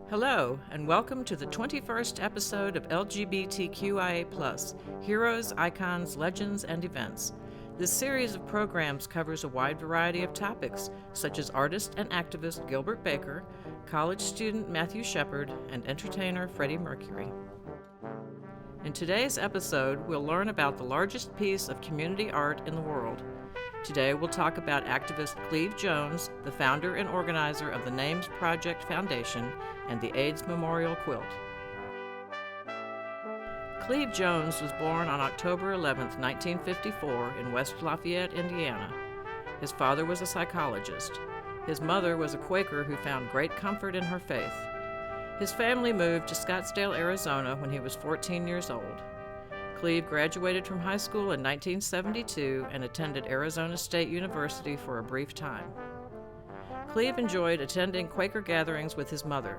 Hello, and welcome to the 21st episode of LGBTQIA+, Heroes, Icons, Legends, and Events. This series of programs covers a wide variety of topics, such as artist and activist Gilbert Baker, college student Matthew Shepard, and entertainer Freddie Mercury. In today's episode, we'll learn about the largest piece of community art in the world. Today, we'll talk about activist Cleve Jones, the founder and organizer of the Names Project Foundation and the AIDS Memorial Quilt. Cleve Jones was born on October 11, 1954, in West Lafayette, Indiana. His father was a psychologist. His mother was a Quaker who found great comfort in her faith. His family moved to Scottsdale, Arizona when he was 14 years old. Cleve graduated from high school in 1972 and attended Arizona State University for a brief time. Cleve enjoyed attending Quaker gatherings with his mother.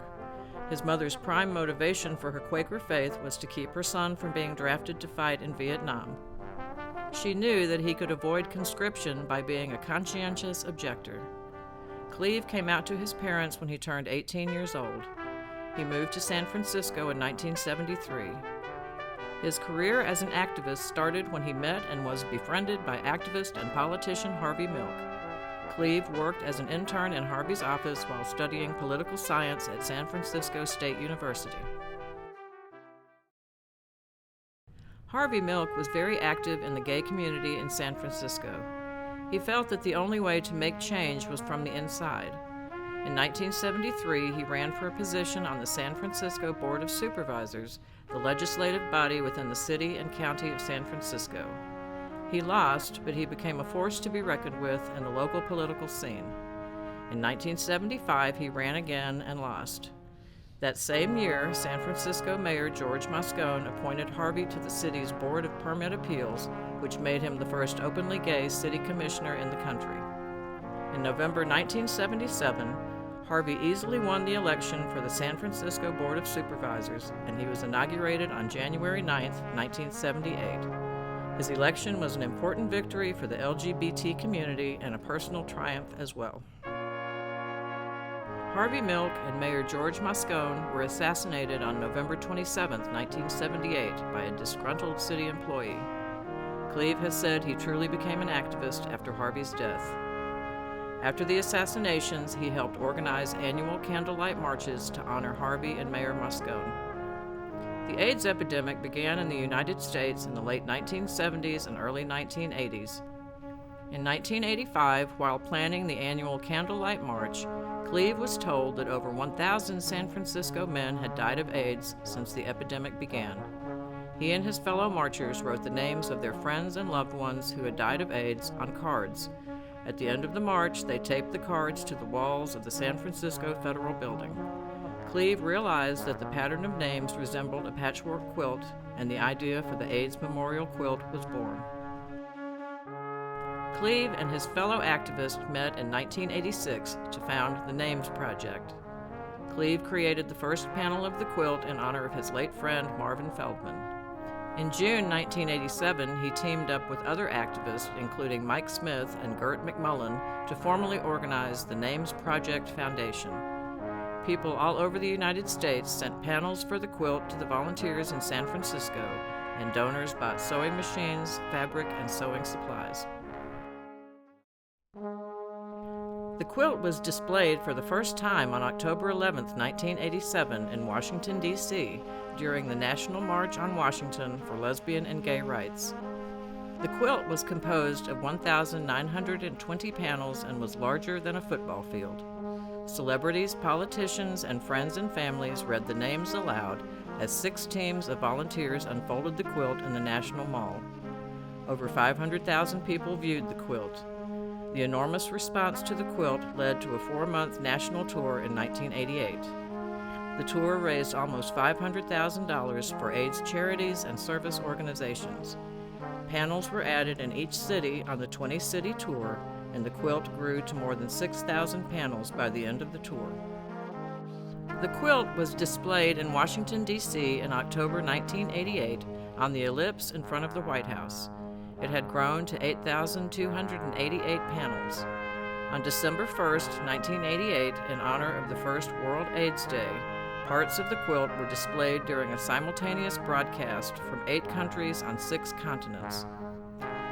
His mother's prime motivation for her Quaker faith was to keep her son from being drafted to fight in Vietnam. She knew that he could avoid conscription by being a conscientious objector. Cleve came out to his parents when he turned 18 years old. He moved to San Francisco in 1973. His career as an activist started when he met and was befriended by activist and politician Harvey Milk. Cleve worked as an intern in Harvey's office while studying political science at San Francisco State University. Harvey Milk was very active in the gay community in San Francisco. He felt that the only way to make change was from the inside. In 1973, he ran for a position on the San Francisco Board of Supervisors, the legislative body within the city and county of San Francisco. He lost, but he became a force to be reckoned with in the local political scene. In 1975, he ran again and lost. That same year, San Francisco Mayor George Moscone appointed Harvey to the city's Board of Permit Appeals, which made him the first openly gay city commissioner in the country. In November 1977, Harvey easily won the election for the San Francisco Board of Supervisors, and he was inaugurated on January 9, 1978. His election was an important victory for the LGBT community and a personal triumph as well. Harvey Milk and Mayor George Moscone were assassinated on November 27, 1978, by a disgruntled city employee. Cleve has said he truly became an activist after Harvey's death. After the assassinations, he helped organize annual candlelight marches to honor Harvey and Mayor Moscone. The AIDS epidemic began in the United States in the late 1970s and early 1980s. In 1985, while planning the annual Candlelight March, Cleve was told that over 1,000 San Francisco men had died of AIDS since the epidemic began. He and his fellow marchers wrote the names of their friends and loved ones who had died of AIDS on cards. At the end of the march, they taped the cards to the walls of the San Francisco Federal Building. Cleve realized that the pattern of names resembled a patchwork quilt, and the idea for the AIDS Memorial Quilt was born. Cleve and his fellow activists met in 1986 to found the Names Project. Cleve created the first panel of the quilt in honor of his late friend Marvin Feldman. In June 1987, he teamed up with other activists, including Mike Smith and Gert McMullen, to formally organize the Names Project Foundation. People all over the United States sent panels for the quilt to the volunteers in San Francisco, and donors bought sewing machines, fabric, and sewing supplies. The quilt was displayed for the first time on October 11, 1987, in Washington, D.C., during the National March on Washington for Lesbian and Gay Rights. The quilt was composed of 1,920 panels and was larger than a football field. Celebrities, politicians, and friends and families read the names aloud as 6 teams of volunteers unfolded the quilt in the National Mall. Over 500,000 people viewed the quilt. The enormous response to the quilt led to a 4-month national tour in 1988. The tour raised almost $500,000 for AIDS charities and service organizations. Panels were added in each city on the 20-city tour, and the quilt grew to more than 6,000 panels by the end of the tour. The quilt was displayed in Washington, D.C. in October 1988 on the ellipse in front of the White House. It had grown to 8,288 panels. On December 1st, 1988, in honor of the first World AIDS Day, parts of the quilt were displayed during a simultaneous broadcast from 8 countries on 6 continents.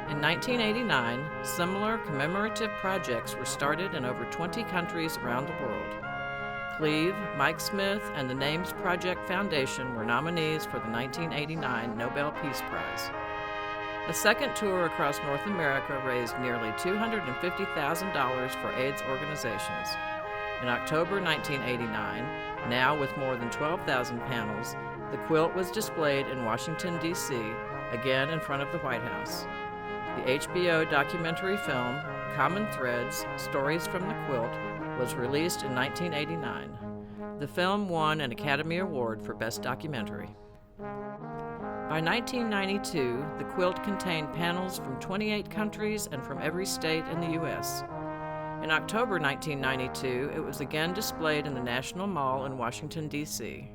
In 1989, similar commemorative projects were started in over 20 countries around the world. Cleve, Mike Smith, and the Names Project Foundation were nominees for the 1989 Nobel Peace Prize. A second tour across North America raised nearly $250,000 for AIDS organizations. In October 1989, now with more than 12,000 panels, the quilt was displayed in Washington, D.C., again in front of the White House. The HBO documentary film, Common Threads, Stories from the Quilt, was released in 1989. The film won an Academy Award for Best Documentary. By 1992, the quilt contained panels from 28 countries and from every state in the U.S. In October 1992, it was again displayed in the National Mall in Washington, D.C.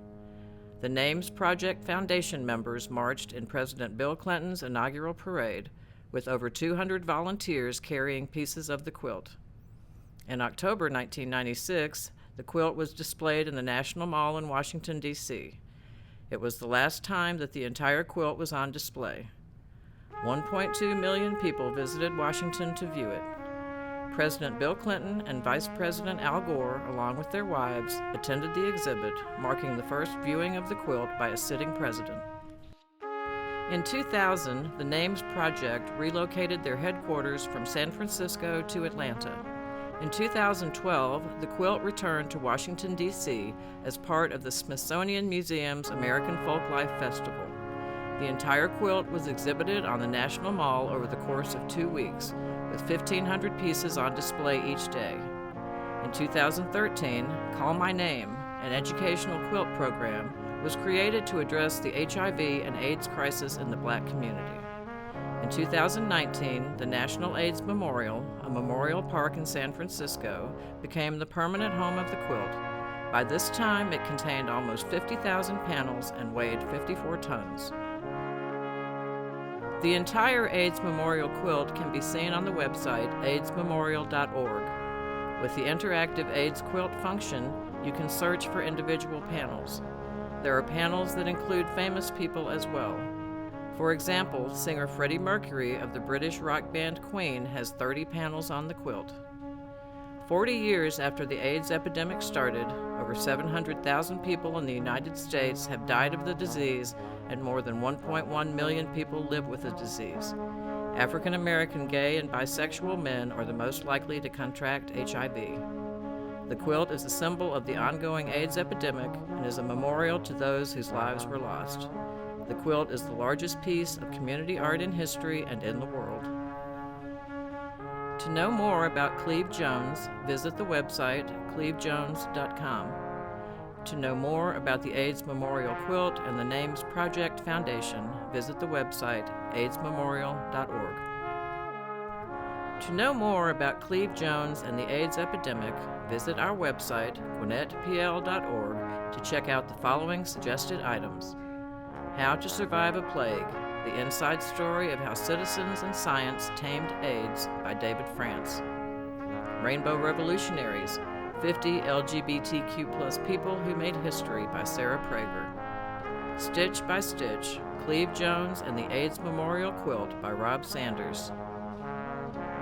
The Names Project Foundation members marched in President Bill Clinton's inaugural parade, with over 200 volunteers carrying pieces of the quilt. In October 1996, the quilt was displayed in the National Mall in Washington, D.C. It was the last time that the entire quilt was on display. 1.2 million people visited Washington to view it. President Bill Clinton and Vice President Al Gore, along with their wives, attended the exhibit, marking the first viewing of the quilt by a sitting president. In 2000, the Names Project relocated their headquarters from San Francisco to Atlanta. In 2012, the quilt returned to Washington, D.C. as part of the Smithsonian Museum's American Folklife Festival. The entire quilt was exhibited on the National Mall over the course of 2 weeks, with 1,500 pieces on display each day. In 2013, Call My Name, an educational quilt program, was created to address the HIV and AIDS crisis in the Black community. In 2019, the National AIDS Memorial, a memorial park in San Francisco, became the permanent home of the quilt. By this time, it contained almost 50,000 panels and weighed 54 tons. The entire AIDS Memorial Quilt can be seen on the website aidsmemorial.org. With the interactive AIDS Quilt function, you can search for individual panels. There are panels that include famous people as well. For example, singer Freddie Mercury of the British rock band Queen has 30 panels on the quilt. 40 years after the AIDS epidemic started, over 700,000 people in the United States have died of the disease, and more than 1.1 million people live with the disease. African American gay and bisexual men are the most likely to contract HIV. The quilt is a symbol of the ongoing AIDS epidemic and is a memorial to those whose lives were lost. The quilt is the largest piece of community art in history and in the world. To know more about Cleve Jones, visit the website clevejones.com. To know more about the AIDS Memorial Quilt and the Names Project Foundation, visit the website aidsmemorial.org. To know more about Cleve Jones and the AIDS epidemic, visit our website, gwinnettpl.org, to check out the following suggested items. How to Survive a Plague, the inside story of how citizens and science tamed AIDS by David France. Rainbow Revolutionaries, 50 LGBTQ+ people who made history by Sarah Prager. Stitch by Stitch, Cleve Jones and the AIDS Memorial Quilt by Rob Sanders.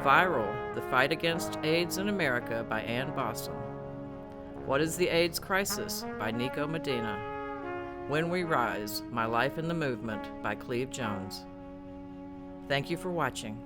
Viral, The Fight Against AIDS in America by Ann Bossom. What is the AIDS Crisis by Nico Medina. When We Rise, My Life in the Movement by Cleve Jones. Thank you for watching.